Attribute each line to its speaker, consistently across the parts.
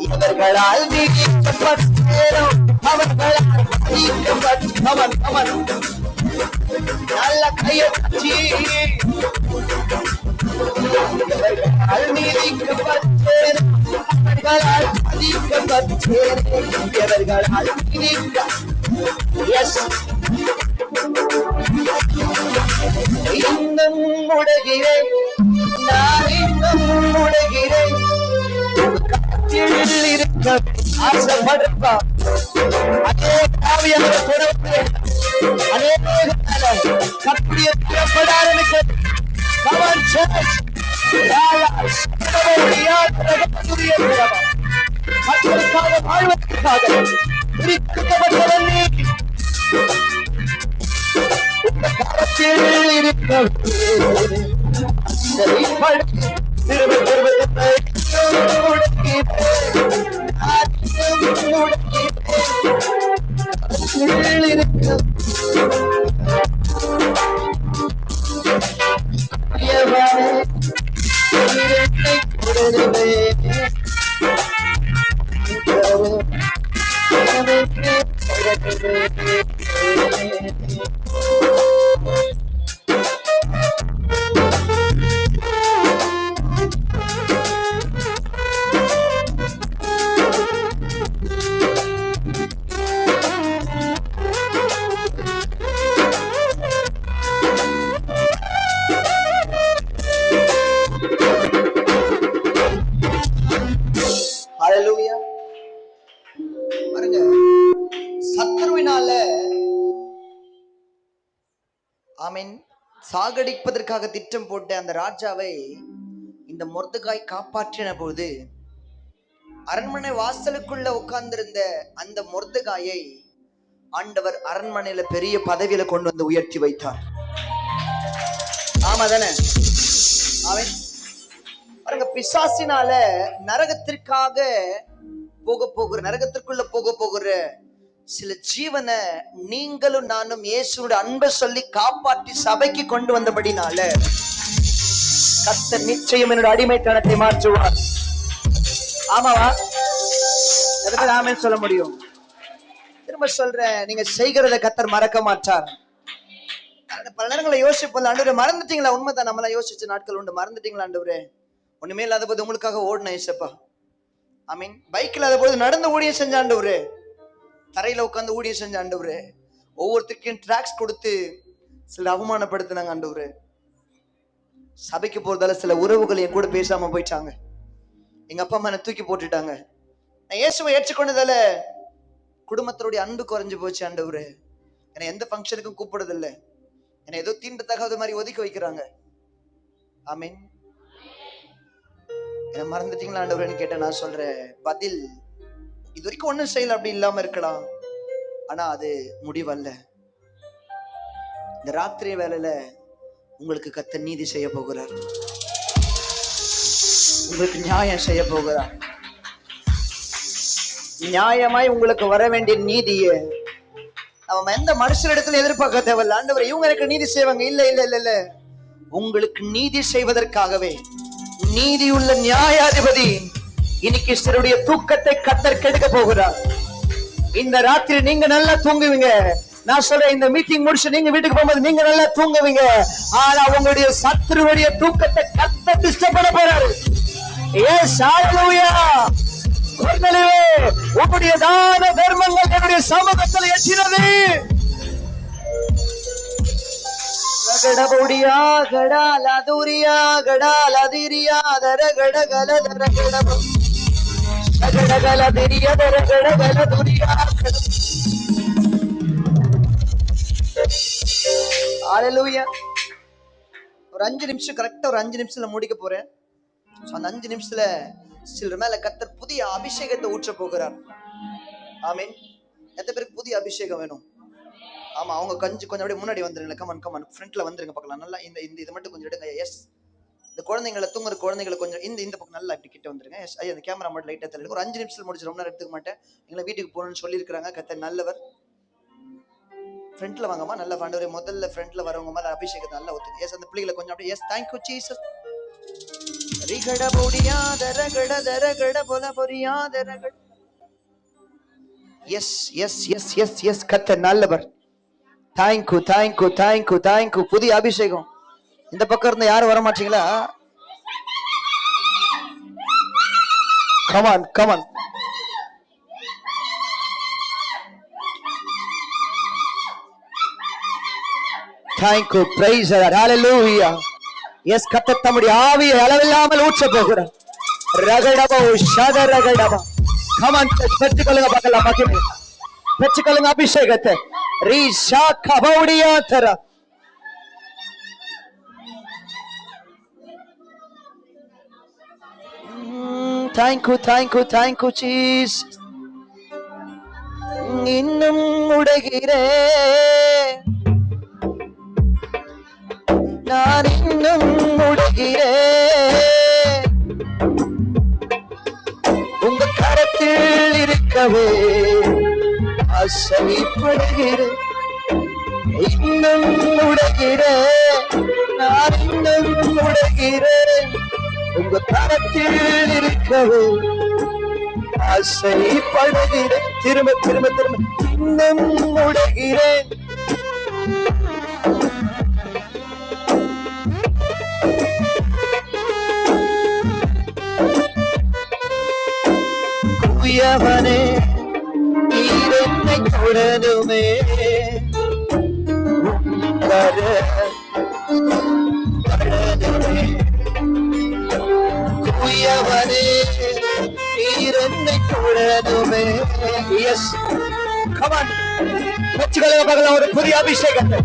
Speaker 1: இவர்களால் நல்ல கையொச்சி இன்னும் முடுகிறேன், நான் இன்னும் முடுகிறேன், இருக்க ஆசைப்படுப்பா. அதே காவியங்களை பொறுப்பு அநேக கப்பிய ஆரம்பிக்க மக்களுக்காக வாழ்வதற்காக பிரிக்கப்பட்டவன் நீ காலத்தில் இருக்க சாகடிப்பதற்காக திட்டம் போட்ட அந்த ராஜாவை இந்த மொர்தெகாய் காப்பாற்றின போது அரண்மனை வாசலுக்குள்ள உட்கார்ந்திருந்த அந்த மொர்தெகாயை ஆண்டவர் அரண்மனையில பெரிய பதவியில கொண்டு வந்து உயர்த்தி வைத்தார். ஆமா தானே? அவன் பாருங்க, பிசாசினால நரகத்திற்காக நரகத்திற்குள்ள போகிற சில ஜீவனை நீங்களும் நானும் இயேசுவோட அன்பை சொல்லி காப்பாற்றி சபைக்கு கொண்டு வந்தபடினால கர்த்தர் நிச்சயம் என்னோட அடிமைத்தனத்தை மாற்றுவார். ஆமாவா? ஆமென் சொல்ல முடியும். திரும்ப சொல்றேன், நீங்க செய்கிறத கர்த்தர் மறக்க மாட்டார். பல நேரங்களை யோசிப்போம், ஆண்டவரே மறந்துட்டீங்களா? உண்மைதான், நம்மளாம் யோசிச்ச நாட்கள் உண்டு. மறந்துட்டீங்களா ஆண்டவரே? ஒண்ணுமே இல்லாத போது உங்களுக்காக ஓடின ஏசப்பா. ஆமீன். பைக் இல்லாத போது நடந்து ஊழியம் செஞ்ச ஆண்டவரே, தரையில உட்காந்து ஊழியம் செஞ்ச ஆண்டவரே, ஒவ்வொருத்தருக்கும் டிராக்ஸ் கொடுத்து சில அவமானப்படுத்தினாங்க ஆண்டவரே. சபைக்கு போறதால சில உறவுகள் என் கூட பேசாம போயிட்டாங்க. எங்க அப்பா அம்மா தூக்கி போட்டுட்டாங்க. நான் இயேசுவை ஏற்றுக்கொண்டதால குடும்பத்தோடைய அன்பு குறைஞ்சு போச்சு ஆண்டவரே. என்னை எந்த ஃபங்க்ஷனுக்கும் கூப்பிடுறதில்லை. என்னை ஏதோ தீண்டத்தகாத மாதிரி ஒதுக்கி வைக்கிறாங்க. ஆமீன். என்ன மறந்துட்டீங்களா ஆண்டவரேன்னு கேட்ட நான் சொல்றேன், பதில் இது வரைக்கும் ஒண்ணும் செய்யல, அப்படி இல்லாம இருக்கலாம். ஆனா அது முடிவல்ல. இந்த ராத்திரி வேளையில உங்களுக்கு கர்த்தர் நீதி செய்ய போகிறார். உங்களுக்கு நியாயம் செய்ய போகிறார். நியாயமாய் உங்களுக்கு வர வேண்டிய நீதியை நம்ம எந்த மனுஷரிடத்துல எதிர்பார்க்க தேவையில்ல. ஆண்டவர் இவங்க எனக்கு நீதி செய்வாங்க, இல்ல இல்ல இல்ல இல்ல. உங்களுக்கு நீதி செய்வதற்காகவே நீதியுள்ள நியாயாதிபதி இன்னைக்கு சிலருடைய தூக்கத்தை கர்த்தர் கெடுக்க போகிறார். இந்த ராத்திரி நீங்க நல்லா தூங்குவீங்க. நான் சொல்றேன், இந்த மீட்டிங் முடிச்சு நீங்க வீட்டுக்கு போகும்போது நீங்க நல்லா தூங்குவீங்க. ஆனா உங்களுடைய சத்துருடைய தூக்கத்தை கர்த்தர் டிஸ்டர்ப் பண்ண போறாரு. எஸ், ஹல்லேலூயா. கொர்நேலியுவே, உம்முடைய தான தர்மங்கள் என்னுடைய சமூகத்தில் எட்டினது. கடபுடியா கடா லதுரியா கடா லதிரியா தர கட கல தர கடப கட கல திரியா தர கட கல துரியா. ஹல்லேலூயா. ஒரு 5 நிமிஷம், கரெக்டா ஒரு 5 நிமிஷத்துல முடிக்க போறேன். அந்த 5 நிமிஷத்துல சிலர் மேல கர்த்தர் புதிய அபிஷேகத்தை ஊற்ற போகிறார். ஆமீன். எத்தனை பேருக்கு புதிய அபிஷேகம் வேணும்? ஆமா, அவங்க கொஞ்சம் அப்படியே முன்னாடி வந்துருங்க. கமன் கமன், ஃப்ரண்ட்ல வந்துருங்க பார்க்கலாம். நல்லா இந்த இது மட்டும் கொஞ்சம் எடுங்க. எஸ், இந்த குழந்தைங்களை தூங்குற குழந்தைகளை கொஞ்சம் இந்த பக்கம் நல்லா இப்படி கிட்ட வந்துருங்க. ஐயா அந்த கேமரா மட்டும் லைட்டா தள்ளி ஒரு 5 நிமிஷத்துல முடிச்சு, ரொம்ப நேரம் எடுத்துக்க மாட்டேன். எங்களை வீட்டுக்கு போகணும்னு சொல்லியிருக்கிறாங்க. கர்த்தர் நல்லவர். ஃப்ரண்ட்ல வாங்கம்மா. நல்ல ஆண்டவரே, முதல்ல ஃப்ரண்ட்ல வரவங்க மேல அபிஷேகத்தை நல்லா ஊத்துங்க. எஸ் அந்த பிள்ளைகளை கொஞ்சம் அப்படியே எஸ் தேங்க் யூ ஜீசஸ். ரிகட போடியா தரகட தரகட போல பொரியா தரகட. Yes yes yes yes yes கர்த்தர் நல்லவர். Thank you thank you thank you thank you. புதிய அபிஷேகம். இந்த பக்கம் இருந்து யாரும் வர மாட்டீங்களா? come on come on. thank you praise the Lord hallelujah. yes கர்த்தர் தம்முடைய ஆவியை அளவில்லாமல் ஊற்ற போகிறார். ரகடபோ ஷதரகடபா. come on பெற்றுக்கொள்ளுங்க பார்க்கலாம். மகிமை பெற்றுக்கொள்ளுங்க அபிஷேகத்தை. ரீஷா கபௌடியா தர. thank you thank you thank you Jesus. இன்னும் உடைகிறேன் நான், இன்னும் உடைகிறேன் உங்க கரத்தில் இருக்கவே ஆசைப்படுகிறேன். இன்னும் உடைகிறேன் நான், இன்னும் உடைகிறேன் உங்க கரத்தில் இருக்கவே ஆசைப்படுகிறேன். திரும்ப திரும்ப திரும்ப இன்னும் உடைகிறேன். குயவனே நீர் என்னை தொடருமே குயவனே நீர் என்னை தொடருமே. எஸ் come on ஒரு புதிய அபிஷேகத்தை.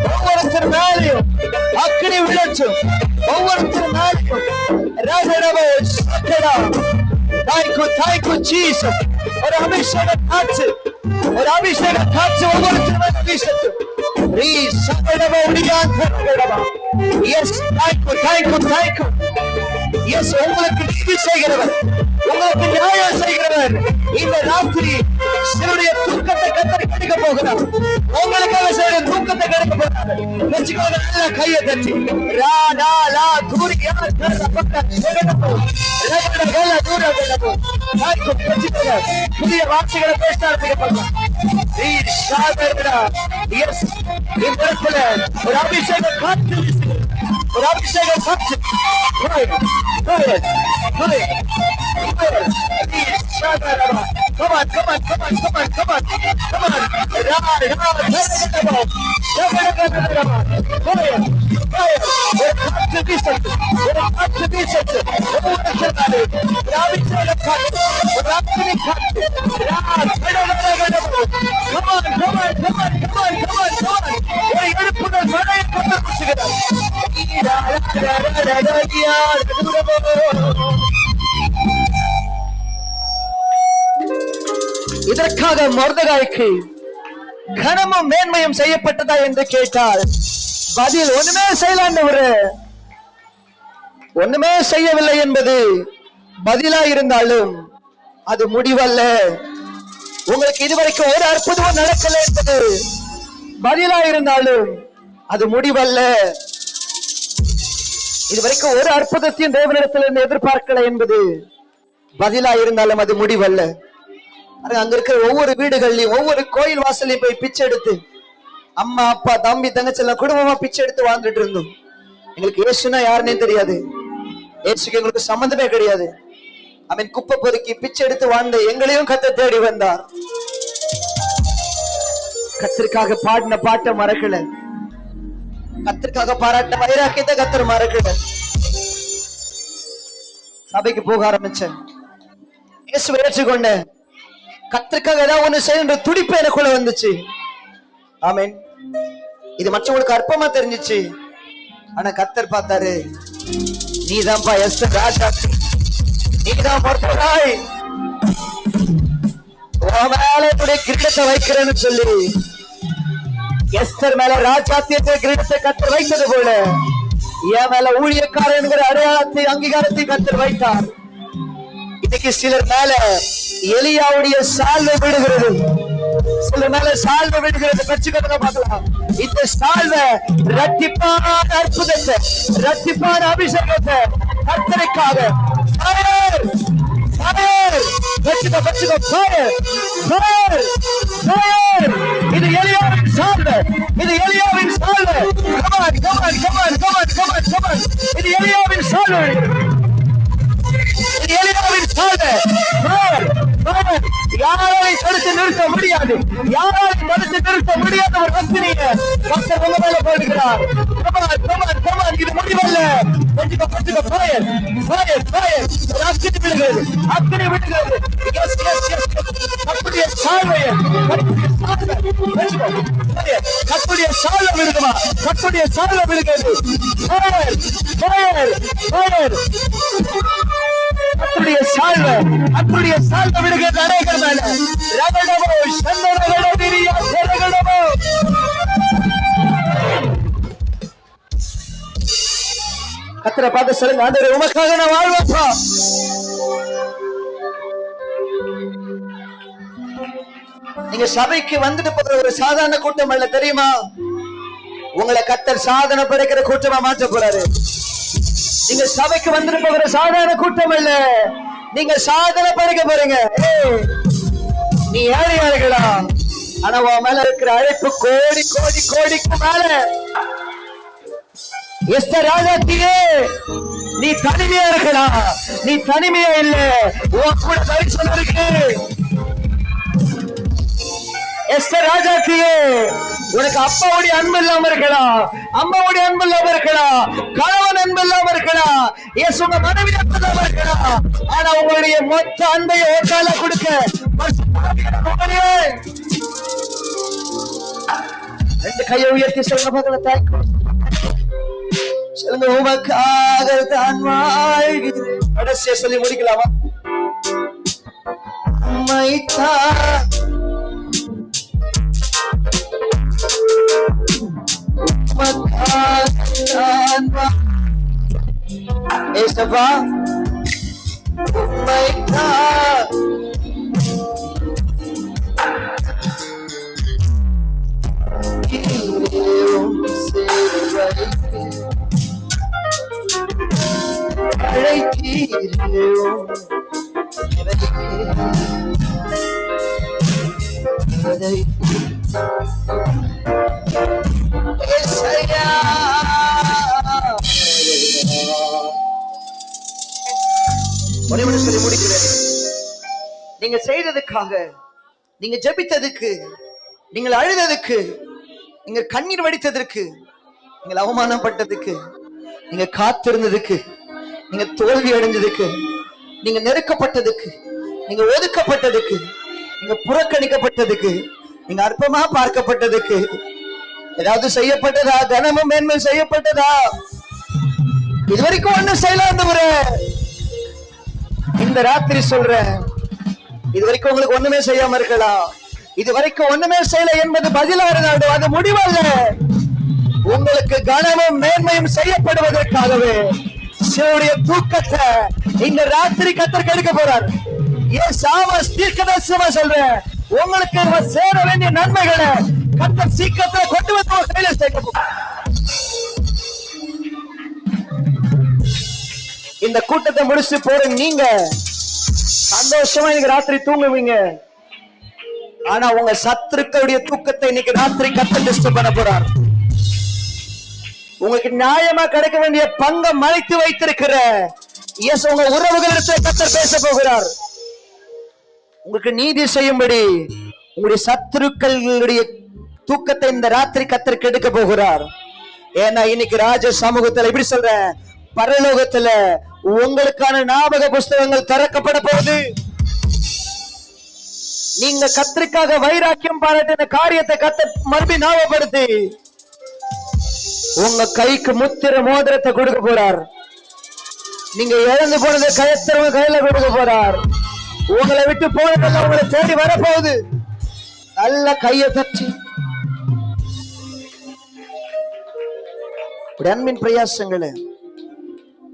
Speaker 1: ஒவ்வொருத்தர் மேலையும் அக்கினி விழச்சும். ஒவ்வொருத்தர் மேலையும் thank you Jesus. ஒரு அபிஷேக காற்று, ஒரு அபிஷேக காற்று ஒவ்வொருத்தர் மேல வீசட்டும். Yes thank you thank you thank you. Yes உங்களுக்கு நீதி செய்கிறவர், உங்களுக்கு நியாயம் செய்கிறவர் இந்த ராத்திரி சிலருடைய தூக்கத்தை கர்த்தர் கெடுக்க போகிறார். உங்களுக்காக செய்கிற தூக்கத்தை கெடுக்க போகிறார். வெச்சுக்கோங்க நல்லா கையை தட்டி. ரா டா லா தூரியா தர பக்க செகடபோ ரகடகல தூரகடபோ. தாய்க்கு வெச்சுக்கோங்க புதிய வார்த்தைகளை பேச ஆரம்பிக்கப்பாங்க. வீர் சாதரடா. எஸ் இந்த இடத்துல ஒரு அபிஷேக காற்று வீசுகிறது. ஒரு அபிஷேக காற்று. Come on, come on, come on, come on, come on, come on. இதற்காக மொர்தெகாய்க்கு கனமும் மேன்மையும் செய்யப்பட்டதா என்று கேட்டால் பதில் ஒண்ணுமே செய்யலாண்டவரு, ஒண்ணுமே செய்யவில்லை என்பது பதிலா இருந்தாலும் அது முடிவல்ல. உங்களுக்கு இதுவரைக்கும் ஒரு அற்புதமும் நடக்கல என்பது பதிலா இருந்தாலும் அது முடிவல்ல. இதுவரைக்கும் ஒரு அற்புதத்தையும் தேவனிடத்திலிருந்து எதிர்பார்க்கல என்பது பதிலா இருந்தாலும் அது முடிவல்ல. அங்க இருக்கிற ஒவ்வொரு வீடுகள்லயும் ஒவ்வொரு கோயில் வாசலையும் போய் பிச்சை எடுத்து அம்மா அப்பா தம்பி தங்கச்சி எல்லாம் குடும்பமா பிச்சை எடுத்து வாழ்ந்துட்டு இருந்தோம். எங்களுக்கு இயேசுனா யாருன்னே தெரியாது. இயேசுக்கு எங்களுக்கு சம்பந்தமே கிடையாது. அவன் குப்பை பொறுக்கி பிச்சை எடுத்து வாழ்ந்த எங்களையும் கர்த்தர் தேடி வந்தார். கர்த்தருக்காக பாடின பாட்டை மறக்கல, கர்த்தருக்காக பாராட்டின வைராக்கியத்தை கர்த்தர் மறக்கல. சபைக்கு போக ஆரம்பிச்சேன், இயேசுவை ஏற்றுக்கொண்டேன். கர்த்தருக்காக ஏதாவது ஒண்ணு செய்யற துடிப்பு எனக்குள்ள வந்துச்சு. ஆமென். இது மற்றவங்களுக்கு அற்பமா தெரிஞ்சிச்சு. ஆனா கர்த்தர் பார்த்தாரு, நீதான்ப்பா எஸ்தர் ராஜா, நீதான் மொர்தெகாய், உன் மேல என்னுடைய கிரீடத்தை வைக்கிறேன்னு சொல்லி எஸ்தர் மேல ராஜாத்தியத்தை கிரீடத்தை கத்தர் வைத்தது போல என் மேல ஊழியக்காரன் என்கிற அடையாளத்தை அங்கீகாரத்தை கத்தர் வைத்தார். இன்னைக்கு சிலர் மேல எலியாவுடைய சால்வை விடுகிறது, சிலர் மேல சால்வை விடுகிறது. கட்சிக்கத்தை பார்க்கலாம். இந்த சால்வை இரட்டிப்பான அற்புதத்தை, இரட்டிப்பான அபிஷேகத்தை கர்த்தருக்காக இது எலியாவின் சால்வை, இது எலியாவின் சால்வை. இது எலியாவின் சால்வை, எலியாவின் சால்வை. யாராலையும் தடுத்து நிறுத்த முடியாது, யாராலையும் தடுத்து நிறுத்த முடியாத ஒரு பக்தினியை கர்த்தர் உங்க மேல போடுகிறார். இது முடிவல்ல. அக்கினி விடுகிறது, அக்கினி விடுகிறது. கர்த்தருடைய சால்வையை, கர்த்தருடைய சால்வை விடுமா, கர்த்தருடைய சால்வை விடுகிறது. அத்துடைய சால்வை, அத்துடைய சால்வை விடுகிறது அநேகர் மேல. ரகடமோ சந்தரகடோ விரியா ரகடமோ. கர்த்தரை பார்த்து சொல்லுங்க, ஆண்டவரே உமக்காக நான் வாழ்வேன்ப்பா. நீங்க சபைக்கு வந்துட்டு போற ஒரு சாதாரண கூட்டம் அல்ல, தெரியுமா? உங்களை கர்த்தர் சாதனை படைக்கிற கூட்டமா மாற்ற போறாரு. நீங்க சபைக்கு வந்துட்டு போகிற சாதாரண கூட்டம் இல்ல, நீங்க சாதனை படைக்க போறீங்க. நீ ஏழையா இருக்கலாம், ஆனா உன் மேல இருக்கிற அழைப்பு கோடி கோடி கோடிக்கு மேல. எஸ்தர் ராஜாத்தியே, நீ தனிமையா இருக்கலாம், நீ தனிமையா இல்ல, உன் கூட தரிசனம் இருக்கு. எஸ்தர் ராஜாத்தியே, உனக்கு அப்பாவுடைய அன்பு இல்லாம இருக்கலாம், அம்மாவுடைய அன்பு இல்லாம இருக்கலாம், கணவன் அன்பு இல்லாம இருக்கலாம், உங்க மனைவி அன்பு இல்லாம இருக்கலாம், ஆனா உங்களுடைய மொத்த அன்பையை ஒன்றால கொடுக்க ரெண்டு கையை உயர்த்தி சொல்லுங்க, தாய்க்கும் சொல்லுங்க, உமக்காக தான் வாழ்கிறேன். கடைசியா சொல்லி முடிக்கலாமா? ஏசப்பா சொல்லி முடிக்கிறேன். நீங்க செய்ததுக்காக, நீங்க ஜெபித்ததுக்கு, நீங்கள் அழுததுக்கு, நீங்க கண்ணீர் வடித்ததற்கு, நீங்கள் அவமானப்பட்டதுக்கு, நீங்க காத்திருந்ததுக்கு, நீங்க தோல்வி அடைஞ்சதுக்கு, நீங்க நெருக்கப்பட்டதுக்கு, நீங்க ஒதுக்கப்பட்டதுக்கு, நீங்க புறக்கணிக்கப்பட்டதுக்கு, நீங்க அற்பமா பார்க்கப்பட்டதுக்கு ஏதாவது செய்யப்பட்டதா? கனமும் மேன்மை செய்யப்பட்டதா? இதுவரைக்கும் ஒண்ணும் செய்யலாந்தவரே, இந்த ராத்திரி சொல்றேன், இதுவரைக்கும் உங்களுக்கு ஒண்ணுமே செய்யாம இருக்கலாம். இதுவரைக்கும் ஒண்ணுமே செய்யல என்பது பதிலாக, அது முடிவல்ல. உங்களுக்கு கனமும் மேன்மையும் செய்யப்படுவதற்காகவே சிலருடைய தூக்கத்தை இந்த ராத்திரி கர்த்தர் கெடுக்க போறார். ஏன் தீர்க்கதரிசனமா சொல்றேன், உங்களுக்கு சேர வேண்டிய நன்மைகளை கர்த்தர் சீக்கிரத்தில் கொண்டு வந்து கையில சேர்க்க போறார். இந்த கூட்டத்தை முடிச்சு போறீங்க, நீங்க சந்தோஷமா இன்னைக்கு ராத்திரி தூங்குவீங்க. ஆனா உங்க சத்துருக்களுடைய தூக்கத்தை இன்னைக்கு ராத்திரி கர்த்தர் டிஸ்டர்ப் பண்ண போறார். உங்களுக்கு நியாயமா கிடைக்க வேண்டிய பங்கை மறைத்து வைத்திருக்கிற உங்க உறவுகளிடத்தில் கர்த்தர் பேச போகிறார். உங்களுக்கு நீதி செய்யும்படி உங்களுடைய சத்துருக்களுடைய தூக்கத்தை இந்த ராத்திரி கர்த்தர் கெடுக்க போகிறார். ஏன்னா இன்னைக்கு ராஜ சமூகத்துல இப்படி சொல்றேன், பரலோகத்துல உங்களுக்கான ஞாபக புஸ்தகங்கள் திறக்கப்பட போகுது. நீங்க கர்த்தருக்காக வைராக்கியம் பாராட்டின காரியத்தை கர்த்தர் மறுபடியும் ஞாபகப்படுத்தி உங்க கைக்கு முத்திர மோதிரத்தை கொடுக்க போறார். நீங்க இழந்து போனதை கயத்திரவங்க கையில கொடுக்க போறார். உங்களை விட்டு போனதெல்லாம் உங்களை தேடி வரப்போகுது. நல்ல கையை தச்சு அன்பின் பிரயாசங்களை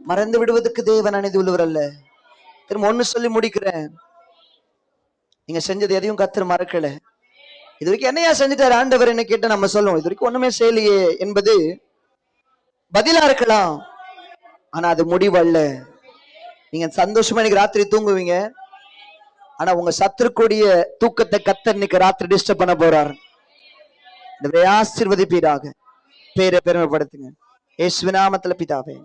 Speaker 1: மறந்து விடுவதற்கு தேவன் அநீதி உள்ளவர் அல்ல. திரும்ப ஒண்ணு சொல்லி முடிக்கிறேன். நீங்க செஞ்சது எதையும் கர்த்தர் மறக்கல. இது வரைக்கும் என்னையா செஞ்சுட்டாரு ஆண்டவர் என்ன கேட்ட நம்ம சொல்லுவோம், இது வரைக்கும் ஒண்ணுமே செய்யலையே என்பது பதிலா இருக்கலாம். ஆனா அது முடிவல்ல. நீங்க சந்தோஷமா இன்னைக்கு ராத்திரி தூங்குவீங்க. ஆனா உங்க சத்துருக்கூடிய தூக்கத்தை கர்த்தர் இன்னைக்கு ராத்திரி டிஸ்டர்ப் பண்ண போறார். இந்த ஆசீர்வதிப்பீராக. பேரை பெருமைப்படுத்துங்க. இயேசுவின் நாமத்தில் பிதாவே.